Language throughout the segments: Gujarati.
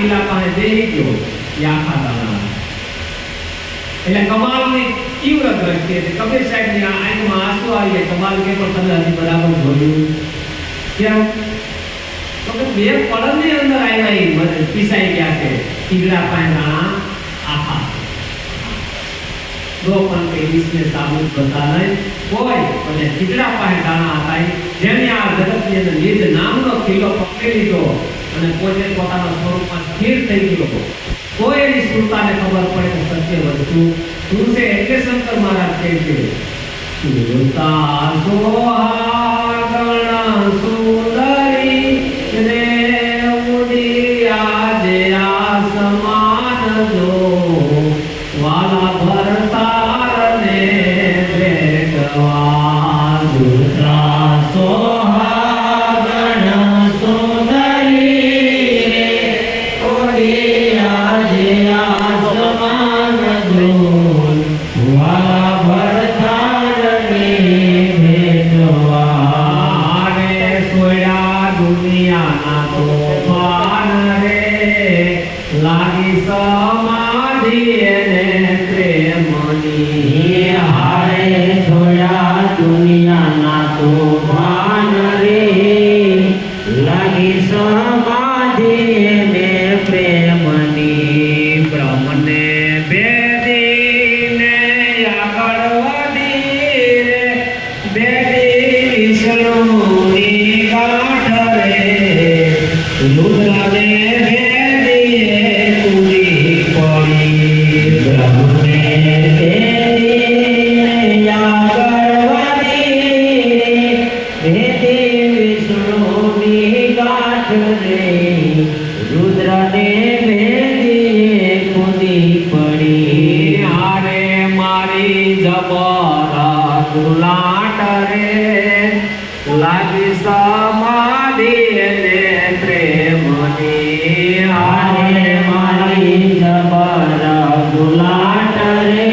કિલ્લા પાસે બેહી ગયો એ આખા દાણા એટલે કમાલની તીવ્ર દ્રષ્ટિ હતી. કબીર સાહેબની આંખમાં આંસુ આવી ગયા. કમાલ કે પણ તમે હજી બરાબર જોયું કેમ? તો કે બે પળની અંદર આવ્યા એ પીસાઈ ગયા છે કિલ્લા પાસે દાણા આખા. दो पण के इसने साबुत बता नहीं कोई અને કિલ્લા પાસે દાણા હતા જેને આ જગતની અંદર નિજ નામનો કિલ્લો પકડી લીધો અને પોતે પોતાના સ્વરૂપમાં સ્થિર થઈ ગયો. કોઈ એની સુરતાને ખબર પડે કે સત્ય વસ્તુ શું છે. એટલે શંકર મહારાજ કહે છે સુરતા સોહાગણ સુંદરી રે ઉડિયા જે આસમાન જો વાલા ભરતારને ભેટવા સુરતા સોહાગણ સુંદરી રે ઉડિયા જે આસમાન જો વાલા ભરતારને ભેટવા રે સોયા દુનિયાના તોફાન રે લાગી સમાધિ એને પ્રેમની હારે છોડ્યા દુનિયાના તોફાન રે લાગી સમાધિ એને પ્રેમની બ્રહ્મને બેદીને આગળ વધી રે બેદી વિષ્ણુની ગાંઠ રે રુદ્રને લાગી સમાધિ એને પ્રેમની હારે મારી જબર ગુલાટ રે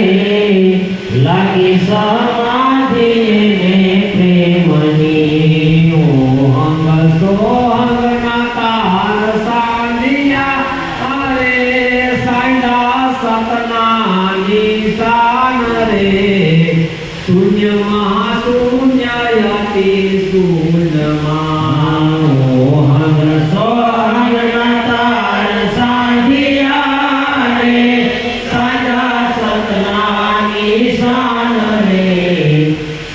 લાગી સમાધિ એને પ્રેમની ઓહંગ સોહંગ ના તાર સાંધિયા અરે સાંડા સતના નિશાન રે શૂન્યમાં શૂન્યયતિ શૂન્યમાં ઓહંગ સોહંગ ના તાર સાંધિયા રે સાંડા સતના નિશાન રે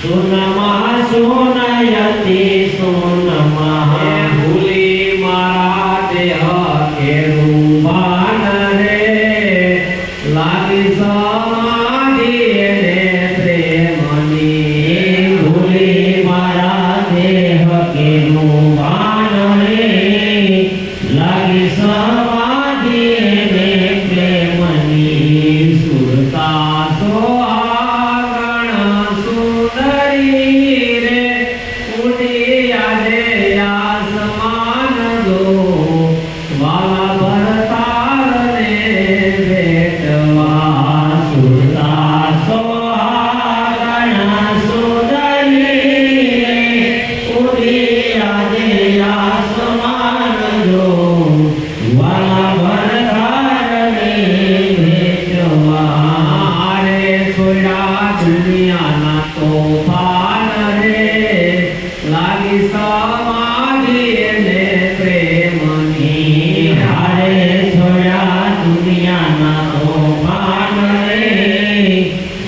શૂન્યમાં શૂન્યયતિ શૂન્યમાં ભૂલી મારા દેહ કેરું ભાન રે લાગી સમાધિ એને પ્રેમની ભૂલી મારા દેહ કેરું ભાન રે લાગી સમાધિ એને પ્રેમની સુરતા સોહાગણ સુંદરી રે ઉડિયા જે આસમાન જો વાલા ભરતારને ભેટવા સુરતા સોહાગણ સુંદરી રે ઉડિયા જે આસમાન જો વાલા ભરતારને ભેટવા રે છોડ્યા દુનિયાના તોફાન રે લાગી સમાધિ એને પ્રેમની હારે છોડ્યા દુનિયાના તોફાન રે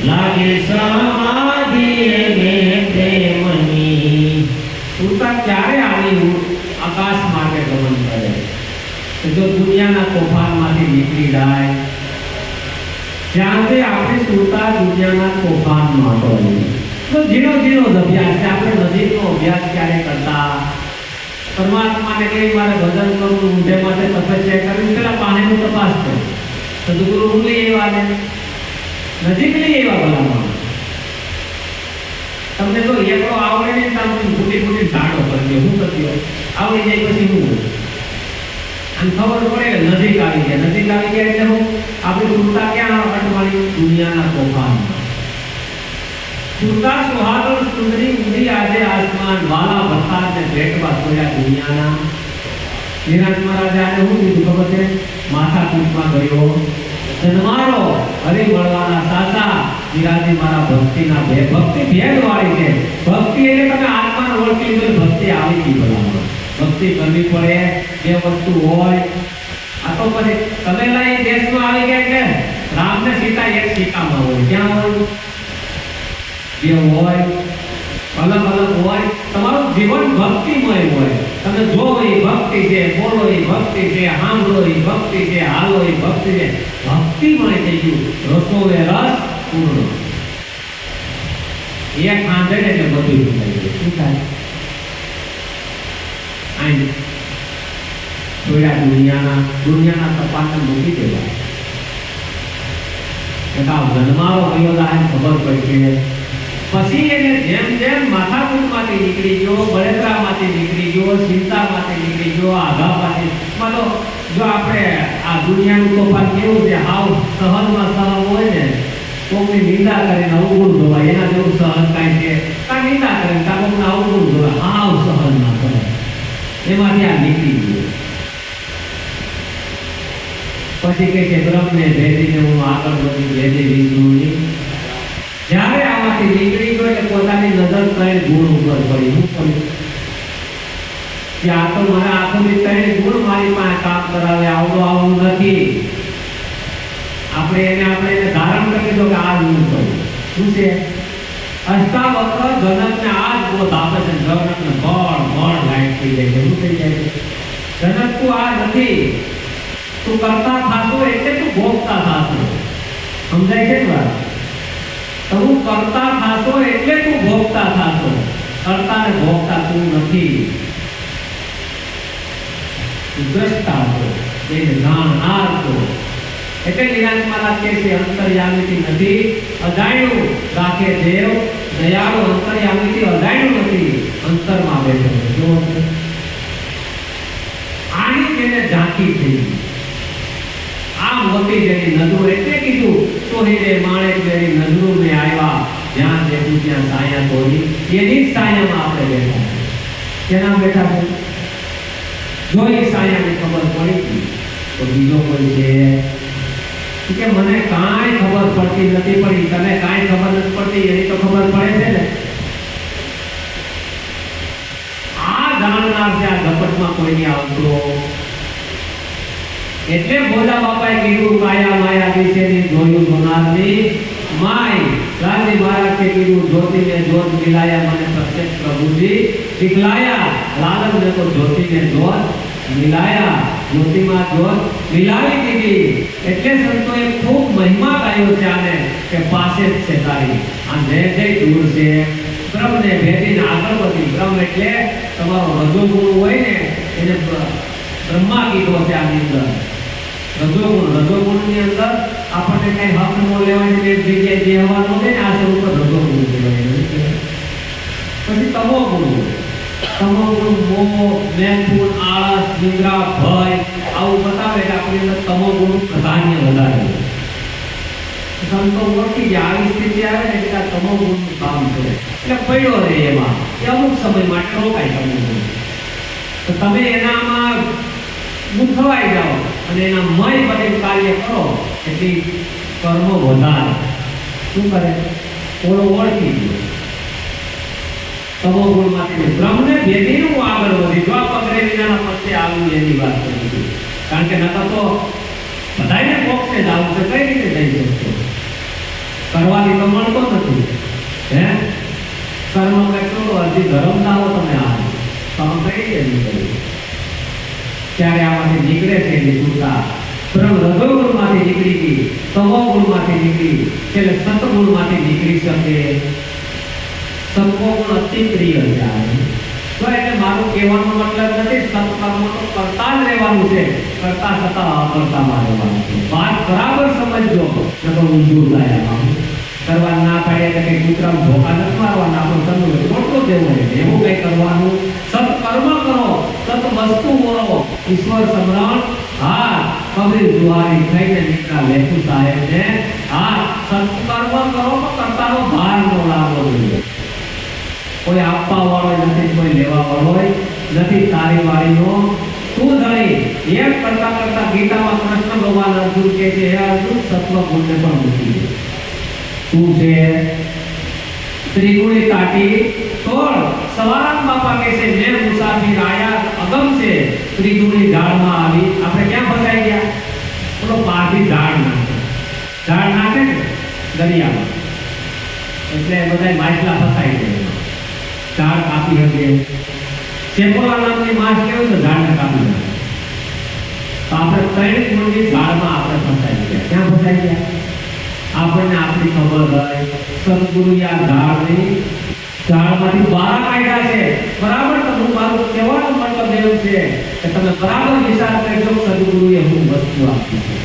લાગી સમાધિ એને પ્રેમની. સુરતા ક્યારે આવી આકાશ માટે ગમન કરે જો દુનિયાના તોફાનમાંથી નીકળી જાય ત્યાંથી આપણી સુરતા દુનિયાના તોફાનમાં હોય તો ઝીણો ઝીણો જ અભ્યાસ છે. આપણે નજીકનો અભ્યાસ ક્યારે કરતા પરમાત્માને કઈ મારે ભજન કરવું ઊંધે માટે તપસ્યા કરવી પેલા પાણીનું તપાસ કરે સદગુરુ હું લઈ એવા ને નજીક લઈ એવા ભલામાં તમને તો એકડો આવડે ને તમે ફૂટી ફૂટી ઝાડો કરજો શું કરજો આવડી જાય પછી હું અને ખબર પડે કે નજીક આવી ગયા એટલે હું આપણી સુરતા ક્યાં અટવાળી દુનિયાના તોફાનમાં. સુરતા સુહાગણ સુંદરી ઉડી આજે આસમાન વાલા વરસાદને ભેટવા સોયા દુનિયાના નિરાજ મહારાજે આને શું કીધું ખબર છે? માથાકૂટમાં ગયો જન્મારો હરી મળવાના સાચા. નિરાજી મારા ભક્તિના ભક્તિ ભેદવાળી છે. ભક્તિ એટલે તમે આત્માને ઓળખી લીધો, ભક્તિ આવી ગઈ ભલામાં. ભક્તિ કરવી પડે જે વસ્તુ હોય. આ તો પછી તમે લઈ દેશમાં આવી ગયા કે રામ ને સીતા એક સિક્કામાં હોય. ક્યાં હોય? જે હોય અલગ અલગ હોય. તમારું જીવન ભક્તિમય હોય. તમે જોવો એ ભક્તિ છે, બોલો એ ભક્તિ છે, સાંભળો એ ભક્તિ છે, હાલો એ ભક્તિ છે. ભક્તિમય થઈ ગયું. રસોએ રસ પૂર્ણ. એક ખાંડે એટલે બધું થઈ ગયું. શું થાય? આઈ જોયા દુનિયાના તપાસને મૂકી દેવા. જન્મારો કયો લાય ખબર પડશે. પછી એને જેમ જેમ માથાકૂટમાંથી નીકળી ગયો, બળતરામાંથી નીકળી ગયો, ચિંતામાંથી નીકળી ગયો, આઘામાંથી. માનો જો આપણે આ દુનિયાનું તોફાન કેવું છે, હાવ સહજમાં સહજ હોય ને, કોકની નિંદા કરીને અવગુણ જોવાય, એના જેવું સહજ કાંઈ છે. કાં નિંદા કરે કાં કોકના અવગુણ જોવાય, હાવ સહજમાં સહજ. એમાંથી આ નીકળી ગયો. પછી કહે છે બ્રહ્મને ભેદીને હું આગળ વધી ભેદી વિષ્ણુની. જ્યારે આમાંથી નીકળી ગયો એટલે પોતાની નજર ત્રણ ગુણ ઉપર પડી. શું પડ્યું? કે આ તો મારા આંખોની ત્રણ ગુણ મારી પાસે કામ કરાવે, આવડું નથી. આપણે એને ધારણ કરી દીધો કે આ ગુણ કરું. શું છે? અષ્ટાવક્ર જનકને આ જ બોધ આપે છે. જનકને બળ લાઈટ થઈ જાય છે. શું થઈ જાય છે? જનક તું આ નથી, તું કરતા થાશો એટલે તું ભોગતા થાશો. સમજાય છે ને વાત? તું કરતા થાશો એટલે તું ભોગતા થાશો. કરતા ને ભોગતા તું નથી. તું દ્રષ્ટા છો, એને જાણનાર છો. એટલે નિરાજ મહારાજ કહે છે અંતર્યામીથી નથી અજાણ્યું રાખે દેવ. દયાળુ અંતર્યામીથી અજાણ્યું નથી, અંતરમાં બેઠો છે. જો આની જેને ઝાંકી થઈ, આ મોટી જેની નજરો. એટલે કીધું સોહીરે માણેક જેની નજરો ને આવ્યા, જ્યાં દેખું ત્યાં સાયા તોડી. એની જ સાયામાં આપણે બેઠા છે. કેના બેઠા છે? જો એ સાયાની ખબર પડી તો બીજો કોઈ છે કે મને કાંઈ ખબર પડતી નથી પડી, તને કાંઈ ખબર નથી પડતી, એની તો ખબર પડે છે ને. આ જાણનાર છે, આ ઝપટમાં કોઈ નહીં આવતો. એટલે ભોલા બાપાએ કીધું કાયા માયા વિશેની જોયું જોનારની માય. ગાંધી મહારાજે કીધું જ્યોતિને જ્યોત મિલાયા, મને પ્રત્યક્ષ પ્રભુજી દિખલાયા. લાલન ને તો જ્યોતિને જ્યોત મિલાયા, જ્યોતિમાં જ્યોત મિલાવી દીધી. એટલે સંતોએ ખૂબ મહિમા ગાયો છે આને કે પાસે જ છે તારી. આ જે દૂર છે બ્રહ્મને ભેદીને આગળ વધી. બ્રહ્મ એટલે તમારો રજોગુણ હોય ને, એને બ્રહ્મા કીધો છે આની અંદર. રજોગુણની અંદર આપણને કઈ હક ન લેવાની બે જગ્યાએ બેહવાનું છે ને, આ સ્વરૂપ રજોગુણ કહેવાય. પછી તમોગુણ. તમોગુણ મોહ, મેથુન, આળસ, નિદ્રા, ભય આવું બતાવે એટલે આપણી અંદર તમોગુણ પ્રાધાન્ય વધારે. સંતો ઓળખી જાય આવી સ્થિતિ આવે ને એટલે તમોગુણનું કામ કરે એટલે પડ્યો રહે એમાં. એ અમુક સમય માટે રોકાય તમોગુણ. તો તમે એનામાં ગુંથવાઈ જાઓ અને એના મય બને કાર્ય કરો એટલી કર્મ વધારે. શું કરે? ઓળો ઓળખી ગયો. તમોગુણમાંથી બ્રહ્મને ભેદીને હું આગળ વધી. જો આ પગરે વિનાના પક્ષે આવ્યું એની વાત કરી. કારણ કે નકર તો બધાને મોક્ષે જ આવું છે, કઈ રીતે જઈ શકશો? કરવાની તો મળતો નથી. હે કર્મ કેટલો હજી ધર્મ લાવો તમે. આ કર્મ કઈ રીતે નીકળ્યું? ત્યારે આમાંથી નીકળે છે એની સુરતા. બ્રહ્મ રજોગુણમાંથી નીકળી ગઈ, તમોગુણમાંથી નીકળી, એટલે સતગુણમાંથી નીકળી શકે. સત્વગુણ અતિ પ્રિય છે. તો એટલે મારું કહેવાનો મતલબ નથી સત્કર્મ તો કરતા જ રહેવાનું છે, કરતા છતાં અકર્તામાં રહેવાનું છે. વાત બરાબર સમજજો, નકર ઊંધું થાય. આમાં કરવા ના પાડે એટલે કઈ કૂતરામાં ધોકા નથી મારવાના, આપણો તનુ મોટો દેવો છે એવું કઈ કરવાનું. સત્કર્મ કરો, સત વસ્તુ બોલો, ઈશ્વર સમરણ. હા કબીર જુહારી થઈને નીકળા લેખું સાહેબ ને. હા સત્કર્મ કરો તો કરતાનો ભાર નો લાવવો જોઈએ. કોઈ આપવા વાળો નથી, કોઈ લેવા વાળો નથી. તારી વાળીનો તું ધણી એમ કરતા કરતા ગીતામાં કૃષ્ણ ભગવાન અર્જુન કહે છે હે અર્જુન સત્વ ગુણને પણ મૂકી દે. તું છે ત્રિગુણી તાટી તોડ. સવારામ બાપા કહે છે મેં મુસાફિર આયા અગમ છે ત્રિગુણી ઝાડમાં આવી. આપણે ક્યાં ફસાઈ ગયા? પેલો પારથી ઝાડ નાખે ને દરિયામાં, એટલે બધા માછલા ફસાઈ ગયા. ઝાડ કાપી શકે. ચેપોલા નામની માછ કેવું તો ઝાડને કાપી નાખે. તો આપણે ત્રણ ગુણની ઝાડમાં આપણે ફસાઈ ગયા. ક્યાં ફસાઈ ગયા? આપણને આપણી ખબર હોય સદગુરુ આ ઝાડમાંથી બહાર કાઢ્યા છે. બરાબર. તો હું મારું કહેવાનો મતલબ એવું છે કે તમે બરાબર વિચાર કરજો સદગુરુએ હું વસ્તુ આપી છે.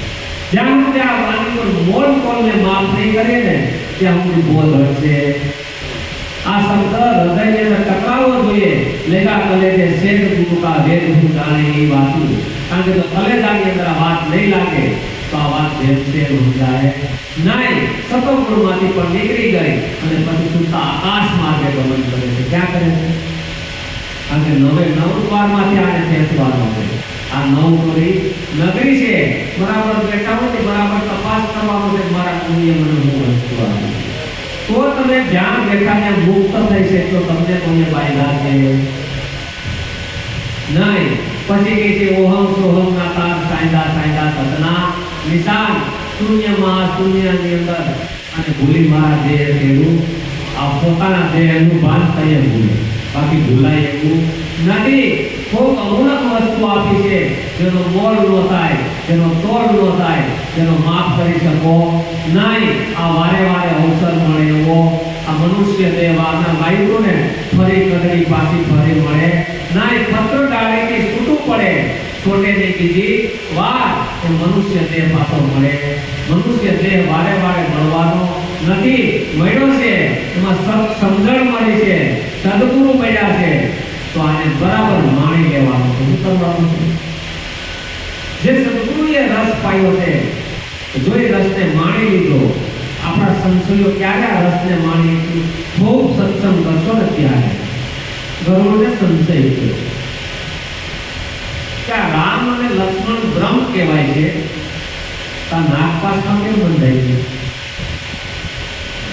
જ્યાં સુધી આ વાણી પર મોલ કોલને માફ નહીં કરે ને ત્યાં સુધી બોલ હશે. આ શબ્દ હૃદયની અંદર ટકરાવવો જોઈએ. લેગા કલેજે શેર ગુરુ કા વેદ હું જાણે એ વાતું. કારણ કે જો કલેજાની અંદર આ વાત નહીં લાગે તો આ વાત વેદ હો જાય નહીં. સતોગુણમાંથી પણ નીકળી ગઈ અને પછી સુતા આકાશ માર્ગે ગમન કરે છે. ક્યાં કરે છે? કારણ કે નવે નવ દ્વારમાંથી આને ફેંસવાનો છે. આ નવપુરી નગરી છે. બરાબર બેઠા હોય બરાબર તપાસ કરવાનો છે મારા પુણ્ય મને હું વસ્તુ આપી. તો તમે જ્યાં બેઠા ત્યાં મુક્ત થઈ શકશો. તમને કોઈને બાયલા છે નહીં. પછી કે છે ઓહમ સોહમ ના તાર સાંયદા સાંયદા સતના નિશાન શૂન્યમાં શૂન્યની અંદર અને ભૂલી મારા દેહ તેનું આ પોતાના દેહનું ભાન થઈએ ભૂલે. બાકી ભૂલાય એવું નથી. ખૂબ અમૂલક વસ્તુ આપી છે જેનો મોલ ન થાય, જેનો તોડ ન થાય, જેનો માફ કરી શકો નહીં. આ વારે વારે અવસર મળે એવો આ મનુષ્ય દેહ વારના વાયુ ને ફરી કદડી પાછી ફરી મળે નહીં. પત્ર ડાળીથી છૂટું પડે છોટે ને કીધી વાર એ મનુષ્ય દેહ પાછો મળે. મનુષ્ય દેહ વારે વારે મળવાનો નથી. મળ્યો છે એમાં સમજણ મળી છે, સદગુરુ મળ્યા છે. તો આને બરાબર માણી લેવાનું. શું કરવાનું છે? જે સદગુરુએ રસ પાયો છે જો એ રસને માણી લીધો. આપણા સંશયો ક્યારે આ રસને માણી લીધું? ખૂબ સત્સંગ કરશો ને ત્યારે ગરુડને સંશય થયો કે રામ અને લક્ષ્મણ બ્રહ્મ કહેવાય છે. આ નાગપાસમાં કેમ બંધાય છે?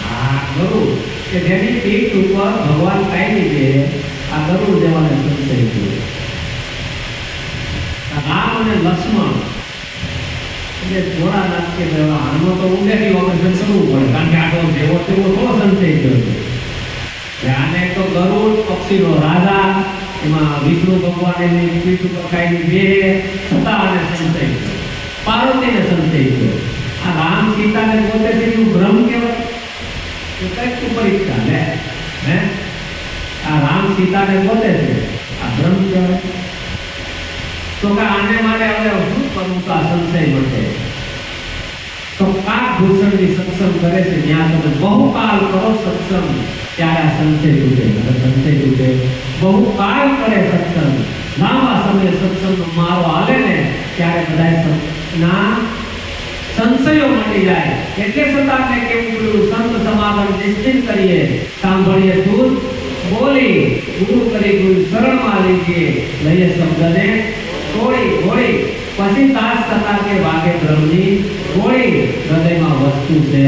આ ગરુડ કે જેની પીઠ ઉપર ભગવાન કાઢી દે આ ગરુડ દેવાને સંશય થયો. રામ અને લક્ષ્મણ એટલે જોડા નાખીએ તો આનો તો ઊંડેથી ઓપરેશન કરવું પડે. કારણ કે આટલો જેવો તેવો થોડો સંશય થયો છે. આને તો ગરુડ પક્ષીનો રાજા, એમાં વિષ્ણુ ભગવાન એની પીઠ ઉપર કાઢી બે છતાં આને સંશય થયો. પાર્વતીને સંશય થયો. આ રામ સીતાને પોતે છે એવું બ્રહ્મ કહેવાય? તો કઈ પરીક્ષા લે હે? આ રામ સીતાને પોતે છે આ બ્રહ્મ કહેવાય? તો કે આને માટે હવે શું કરવું તો આ સંશય મળશે. તો કાકભૂષણની સત્સંગ કરે છે ત્યાં તમે બહુકાલ કરો સત્સંગ ત્યારે આ સંશય તૂટે. સંશય તૂટે બહુકાલ કરે સત્સંગ. લાંબા સમય સત્સંગનો મારો હાલે ને ત્યારે બધા ના સંશયો મટી જાય. એટલે સતાને કેવું પડ્યું સંત સમાગમ નિશ્ચિત કરીએ સાંભળીએ તું બોલી ગુરુ કરી ગુરુ શરણમાં લીજીએ લઈએ શબ્દને થોડી થોડી પછી તાસ થતા કે વાગે બ્રહ્મની ગોળી હૃદયમાં વસ્તુ છે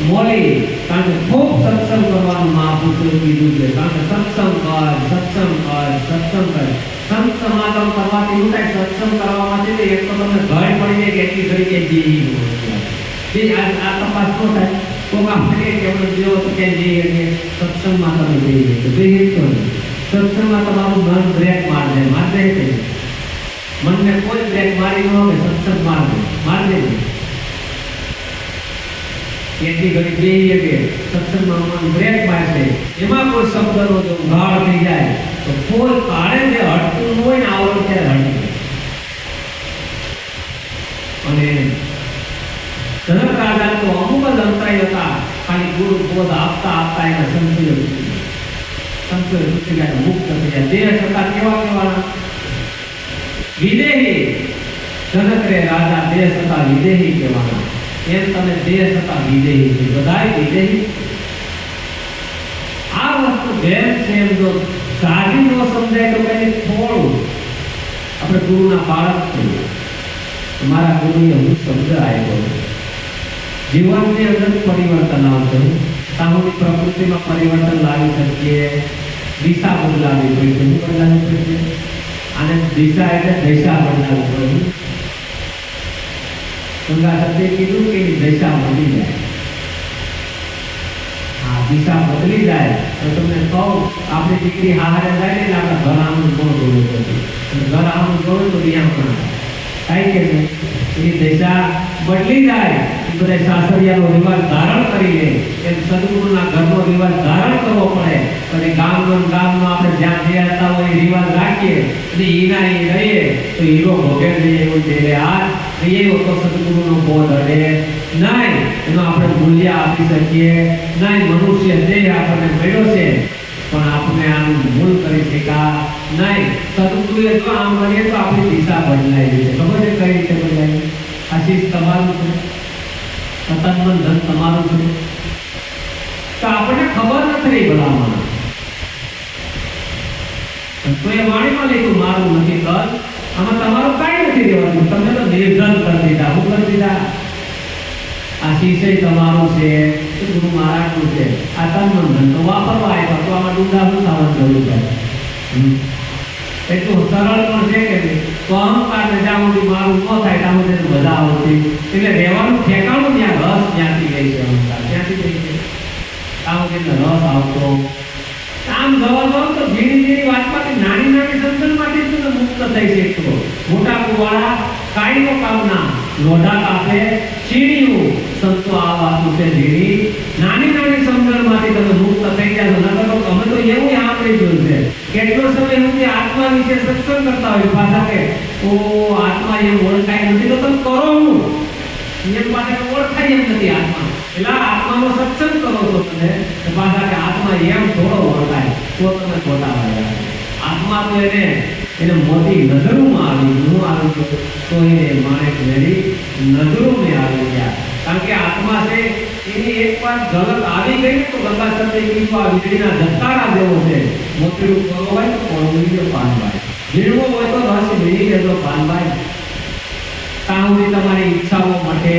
મોલી. કારણ કે ખૂબ સત્સંગ કરવાનું મહાપુરુષોએ કીધું છે. કારણ કે સત્સંગ કર સત્સંગ કર સત્સંગ કર. સંત સમાગમ કરવાથી શું થાય? સત્સંગ કરવામાંથી એક તો તમને ઘર પડી જાય કે એટલી ઘડી કે જે આ તપાસ શું થાય? કોક આપણે કેવળ જેવો તો કે જઈએ સત્સંગમાં તમે જઈએ તો જઈએ તો સત્સંગમાં તમારું મન બ્રેક મારશે મારશે કે મનને કોઈ બ્રેક મારી ન હોય સત્સંગ મારશે એટલી ઘડી જઈએ કે સત્સંગમાં મન બ્રેક મારશે. એમાં કોઈ શબ્દનો જો ઉઘાડ થઈ જાય તો કોઈ કાળે જે હટતું ન હોય ને આવડું ત્યારે હટી જાય. અને જનક રાજા તો અમુક જ અંતરાય હતા. ખાલી ગુરુ બોધ આપતા આપતા એના સંશય તૂટી ગયા, મુક્ત થઈ ગયા. દેહ છતાં કેવા કેવાના વિદેહી. જનક રે રાજા દેહ છતાં વિદેહી કહેવાના. એમ તમે દેહ છતાં વિદેહી છે. બધાય વિદેહી. આ વસ્તુ જેમ છે એમ જો સાજી ન સમજાય તો કઈ થોડું આપણે ગુરુના બાળક છીએ. મારા ગુરુએ હું શબ્દ આપ્યો, જીવનની અંદર પરિવર્તન આવશે. સામૂહિક પ્રકૃતિમાં પરિવર્તન લાવી શકીએ, દિશા બદલાવી પડશે. શું બદલાવી પડશે? અને દિશા એટલે દિશા બદલાવી પડે. ગંગા સત્ય કીધું કે દિશા બદલી જાય. હા, દિશા બદલી જાય તો તમને કહું, આપણી દીકરી હારે જાય ને આપણે ઘર આમનું કોણ જોડે પછી ઘર આમનું જોડે તો ત્યાં પણ થાય કે એની દિશા બદલી જાય. બધા સાસરિયાનો રિવાજ ધારણ કરી લે, એમ સદગુરુના ઘરનો રિવાજ ધારણ કરવો પડે. અને ગામમાં આપણે જ્યાં જે હતા હોય એ રિવાજ રાખીએ અને ઈના એ રહીએ તો હીરો ભોગે જઈએ એવું જેલે હાથ રહીએ તો સદગુરુનો બોધ અડે નહીં. એનું આપણે મૂલ્ય આપી શકીએ નહીં. મનુષ્ય દેહ આપણને મળ્યો છે પણ આપણે આનું મૂળ કરી શકા નહીં. સદગુરુએ જો આમ કરીએ તો આપણી દિશા બદલાઈ જશે. ખબર છે કઈ રીતે બદલાય? આશીષ તમારું છે, તન મન ધન તમારું છે, તો આપણને ખબર નથી ભલામણ. તો એ વાણીમાં લીધું મારું નથી કર, આમાં તમારું કાંઈ નથી રહેવાનું. તમે તો નિર્ધન કરી દીધા. શું કરી દીધા? આ શિષ્ય તમારું છે, ગુરુ મહારાજનું છે, આ તન મન ધન તો વાપરવા આવ્યા, તો આમાં ડુંડા શું થવાનું જરૂર છે? એટલું સરળ પણ છે કે નહીં? તો અહંકાર ને જ્યાં સુધી મારું ન થાય ત્યાં સુધી બધા આવતી. એટલે રહેવાનું ઠેકાણું ત્યાં રસ ત્યાંથી ગઈ છે. અહંકાર ત્યાંથી ગઈ છે. ત્યાં સુધી રસ આવતો. આમ જવા દો તો ધીરે ધીરે વાતમાંથી નાની નાની સમજણમાંથી તું મુક્ત થઈ શકતો. મોટા કુવાળા કાળીનો કામના લોઢા કાપે ચીડિયું સંતો આ વાતો છે ધીરી. નાની નાની સમજણમાંથી તમે મુક્ત થઈ ગયા. નકર તો અમે તો એવું સાંભળી જોયું છે. કેટલો સમય સુધી આત્મા વિશે સત્સંગ કરતા હોય પાછા કે ઓ આત્મા એમ ઓળખાય નથી તો તમે કરો હું એમ પાછા ઓળખાય એમ નથી આત્મા. એટલે આત્માનો સત્સંગ કરો છો તમે પાછા કે આત્મા એમ થોડો ઓળખાય તો તમે ખોટા આવ્યા. આત્મા તો એને મોટી નજરોમાં આવી હું આવી તો એને માણેક વેરી નજરોમાં આવી ગયા. કારણ કે આત્મા છે એની એક વાર ઝલક આવી ગઈ તો ગંગા સત્ય કીધું આ વીજળીના ધબકારા જેવો છે. મોતીડું કરો હોય તો કોળું પાનભાઈ, ઝીણવો હોય તો રસ વીણી લેજો પાનભાઈ. ત્યાં સુધી તમારી ઈચ્છાઓ માટે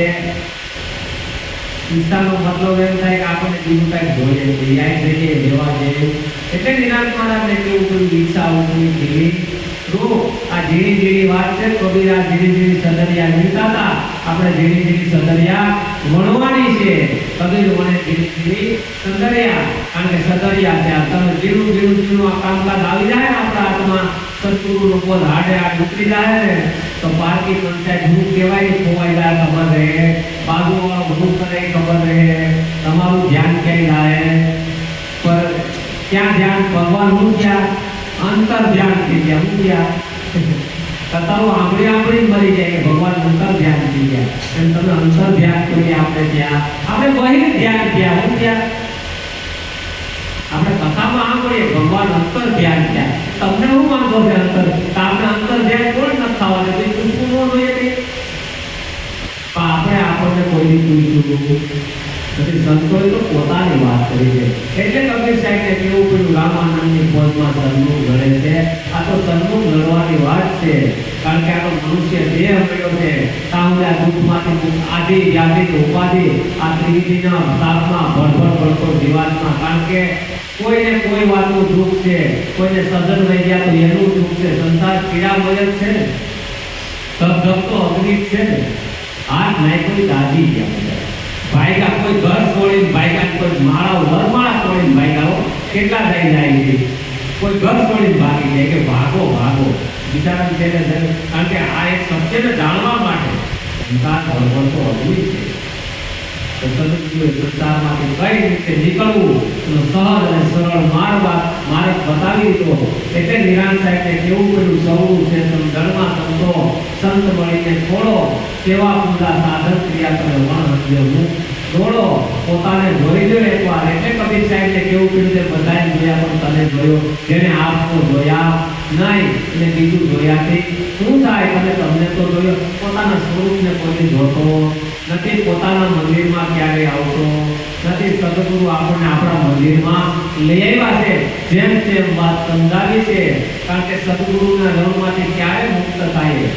ઈચ્છાનો મતલબ એમ થાય કે આપણને બીજું કાંઈક જોઈએ ન્યાય જઈએ લેવા જઈએ. એટલે નિરાંત મહારાજને કેવું કર્યું ઈચ્છાઓ ઝીણી આ ઝીણી ઝીણી વાત છે. કબીરા ઝીણી ઝીણી સદરિયા વીણતા હતા, આપણે ઝીણી ઝીણી સદરિયા વણવાની છે. કબીર વણે ઝીણી ઝીણી સદરિયા, કારણ કે સદરિયા છે. તમે ઝીણું ઝીણું ઝીણું આ કામકાજ આવી જાય ને આપણા હાથમાં સદગુરુનો બોધ હાડે હાડ ઉતરી જાય ને તો પારકી પંચાયત હું કહેવાય ખોવાઈ જાય ખબર રહે, બાજુવાળો હું કરે ખબર રહે, તમારું ધ્યાન ક્યાંય જાય પર ક્યાં ધ્યાન ભગવાન હું ક્યાં અંતર ધ્યાન થઈ ગયા. હું ક્યાં કથાઓ આંબળી મરી જાય ભગવાન અંતર ધ્યાન થઈ ગયા. એમ તમે અંતર ધ્યાન કરીએ આપણે ત્યાં આપણે બહિર ધ્યાન થયા. હું ક્યાં આપણે કથામાં આંબળીએ ભગવાન અંતર ધ્યાન થયા. તમને શું વાંધો છે અંતર? આપણે અંતર ધ્યાન કોઈ નથી થવાનું. કોઈ પૂછવું ન જોઈએ નહીં. પણ આપણને કોઈની પૂછવું નથી. સંતોએ તો પોતાની વાત કરી છે. એટલે કબીર સાહેબને કેવું પડ્યું રામાનંદની ફોજમાં સન્મુખ લડે છે. આ તો સન્મુખ લડવાની વાત છે. કારણ કે આ તો મનુષ્ય દેહ મળ્યો છે. સામુદા દુઃખમાંથી આદિ વ્યાધિ ઉપાધિ આ ત્રિવિધિના તાપમાં ભડભડ જીવાતમાં. કારણ કે કોઈને કોઈ વાતનું દુઃખ છે, કોઈને સજન લઈ ગયા તો એનું દુઃખ છે. સંસાર પીડામય જ છે ને, ધબધબતો અગ્નિ છે ને. હાથ નાખ્યો દાજી ગયા ભાઈકા, કોઈ ઘર છોડીને ભાઈકા, કોઈ માળાઓ વરમાળા છોડીને ભાઈકાઓ કેટલા થઈ જાય છે. કોઈ ઘર છોડીને ભાગી જાય કે ભાગો ભાગો બિચારા છે. કારણ કે આ એક સત્યને જાણવા માટે સંસાર ભરભરતો અગ્નિ છે. તો સદગુરુએ સંસારમાંથી કઈ રીતે નીકળવું એનો સહજ અને સરળ માર્ગ બતાવી દીધો. એટલે નિરાંત સાહેબને કેવું પડ્યું સૌનું છે ધર્મા સંતો સંત મળીને છોડો સેવા પૂજા સાધન ક્રિયા તમે વણ હું દોડો પોતાને જોઈ લો એકવાર. એટલે કબીર સાહેબને કેવું પડ્યું છે બધાએ જોયા પણ તને જોયો, જેને આપનો જોયા નહીં એટલે બીજું જોયાથી શું થાય? તમને તો જોયો, પોતાના સ્વરૂપને કોઈ જોતો નથી, પોતાના મંદિરમાં ક્યારે આવતો નથી સદગુરુ આપણને આપણા મંદિરમાં લઈ આવ્યા છે, જેમ તેમ વાત સમજાવી છે, કારણ કે સદગુરુના રંગમાંથી ક્યારે મુક્ત થાય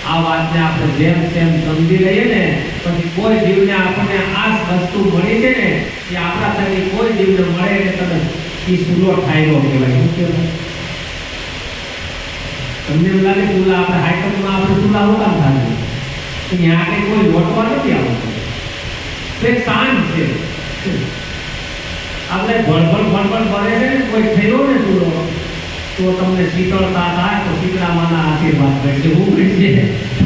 આ વાતને આપણે જેમ તેમ સમજી લઈએ ને, પછી કોઈ જીવને આપણને આ વસ્તુ મળી છે ને એ આપણા થકી કોઈ જીવને મળે એટલે તમે એ સુલો ઠાયરો કહેવાય. શું કહેવાય? તમને એમ લાગે ચૂલા આપણે હાઈકમમાં આપણે ચૂલા હું કામ થાય ત્યાં કંઈ કોઈ લોટવા નથી આવતું, એક શાંત છે. આપણે ભળભળ ભળભળ ભરે છે ને કોઈ થયો ને ચૂલો તો તમને શીતળતા થાય તો શીતળામાંના આશીર્વાદ મળશે. હું મળશે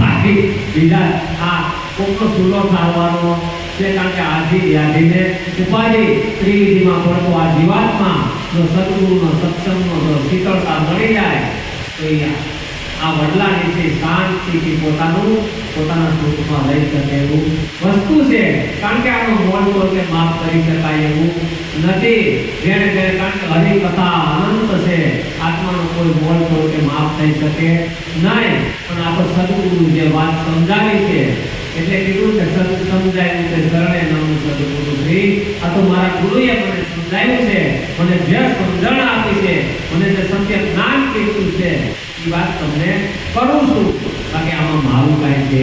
બાકી બીજા આ કોકનો ચૂલો થાવાનો છે, કારણ કે આજી યાદીને ઉપાધિ ત્રિવિધિમાં પડતો આ જીવાતમાં જો સદગુરુનો સત્સંગનો જો શીતળતા મળી જાય તો આ વડલા નીચે શાંતિથી પોતાના સ્વરૂપમાં લઈ શકે એવું વસ્તુ છે. કારણ કે આનો મોલ તોડ કે માફ કરી શકાય એવું નથી. જેને કારણ કે હરિકથા અનંત છે, આત્માનો કોઈ મોલ તોડ કે માફ થઈ શકે નહીં. પણ આ તો સદગુરુ જે વાત સમજાવી છે એટલે કીધું કે સદ સમજાયું કે શરણે નામ સદગુરુ શ્રી. આ તો મારા ગુરુએ મને સમજાયું છે, મને જે સમજણ આપી છે, મને જે સત્ય જ્ઞાન કીધું છે એ વાત તમને કરું છું. બાકી આમાં મારું કાંઈ છે